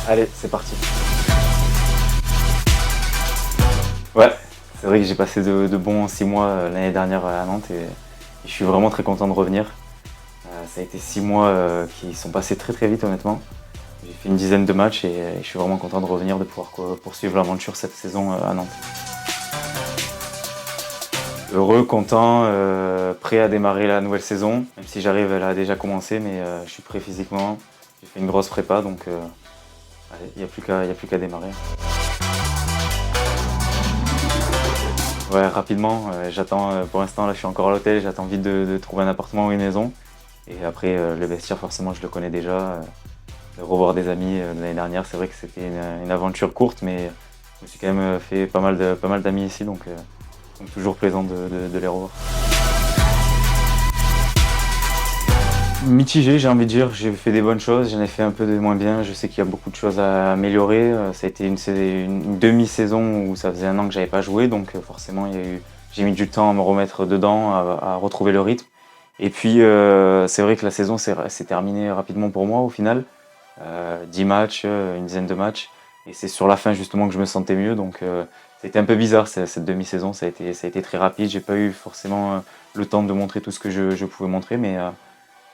Allez, c'est parti. Ouais, c'est vrai que j'ai passé de bons 6 mois l'année dernière à Nantes et je suis vraiment très content de revenir. Ça a été 6 mois qui sont passés très très vite honnêtement. J'ai fait une dizaine de matchs et je suis vraiment content de revenir, de pouvoir poursuivre l'aventure cette saison à Nantes. Heureux, content, prêt à démarrer la nouvelle saison, même si j'arrive, elle a déjà commencé, mais je suis prêt physiquement. J'ai fait une grosse prépa, donc allez, il n'y a plus qu'à démarrer. Ouais, rapidement, j'attends, pour l'instant, là, je suis encore à l'hôtel, j'attends vite de trouver un appartement ou une maison. Et après, le vestiaire, forcément, je le connais déjà. De revoir des amis de l'année dernière, c'est vrai que c'était une aventure courte, mais je me suis quand même fait pas mal d'amis ici, donc toujours plaisant de les revoir. Mitigé, j'ai envie de dire, j'ai fait des bonnes choses, j'en ai fait un peu de moins bien, je sais qu'il y a beaucoup de choses à améliorer. Ça a été une demi-saison où ça faisait un an que j'avais pas joué, donc forcément j'ai mis du temps à me remettre dedans, à retrouver le rythme. Et puis c'est vrai que la saison s'est terminée rapidement pour moi au final. 10 matchs, une dizaine de matchs, et c'est sur la fin justement que je me sentais mieux, donc c'était un peu bizarre cette demi-saison, ça a été très rapide, j'ai pas eu forcément le temps de montrer tout ce que je pouvais montrer, mais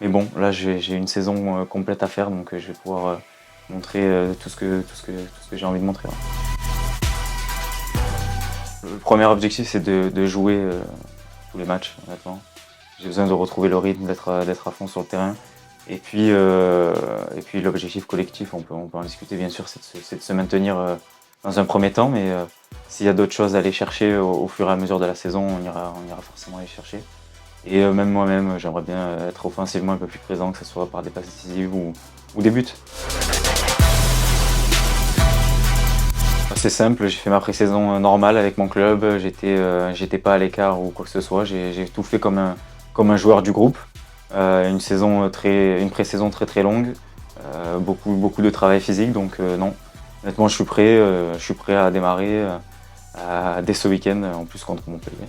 bon, là j'ai une saison complète à faire, donc je vais pouvoir montrer tout ce que j'ai envie de montrer. Ouais. Le premier objectif, c'est de jouer tous les matchs, honnêtement. J'ai besoin de retrouver le rythme, d'être à fond sur le terrain. Et puis l'objectif collectif, on peut en discuter bien sûr, c'est de se maintenir dans un premier temps, mais s'il y a d'autres choses à aller chercher au fur et à mesure de la saison, on ira forcément les chercher. Et même moi-même, j'aimerais bien être offensivement un peu plus présent, que ce soit par des passes décisives ou des buts. C'est simple, j'ai fait ma pré-saison normale avec mon club, j'étais pas à l'écart ou quoi que ce soit, j'ai tout fait comme un joueur du groupe. Une pré-saison très très longue, beaucoup de travail physique, donc non, honnêtement je suis prêt à démarrer dès ce week-end, en plus contre Montpellier.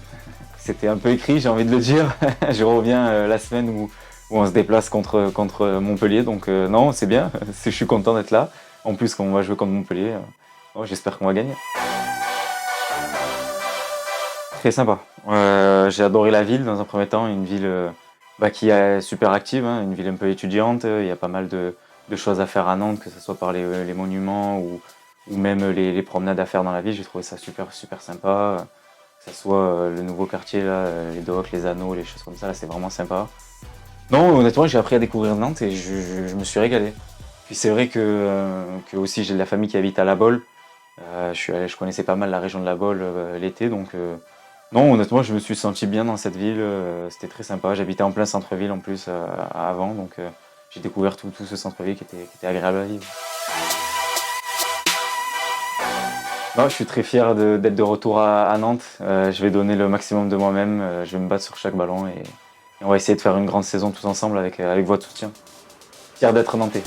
C'était un peu écrit, j'ai envie de le dire, je reviens la semaine où on se déplace contre Montpellier, donc non, c'est bien, je suis content d'être là. En plus, quand on va jouer contre Montpellier, j'espère qu'on va gagner. Très sympa. J'ai adoré la ville dans un premier temps, une ville qui est super active, hein, une ville un peu étudiante. Il y a pas mal de choses à faire à Nantes, que ce soit par les monuments ou même les promenades à faire dans la ville. J'ai trouvé ça super sympa. Que ce soit le nouveau quartier, là, les docks, les anneaux, les choses comme ça, là, c'est vraiment sympa. Non, honnêtement, j'ai appris à découvrir Nantes et je me suis régalé. Puis c'est vrai que aussi j'ai de la famille qui habite à La Baule. Je connaissais pas mal la région de La Baule l'été, donc non, honnêtement, je me suis senti bien dans cette ville. C'était très sympa. J'habitais en plein centre-ville en plus avant, donc j'ai découvert tout ce centre-ville qui était agréable à vivre. Non, je suis très fier d'être de retour à Nantes. Je vais donner le maximum de moi-même. Je vais me battre sur chaque ballon et on va essayer de faire une grande saison tous ensemble avec votre soutien. Fier d'être nantais.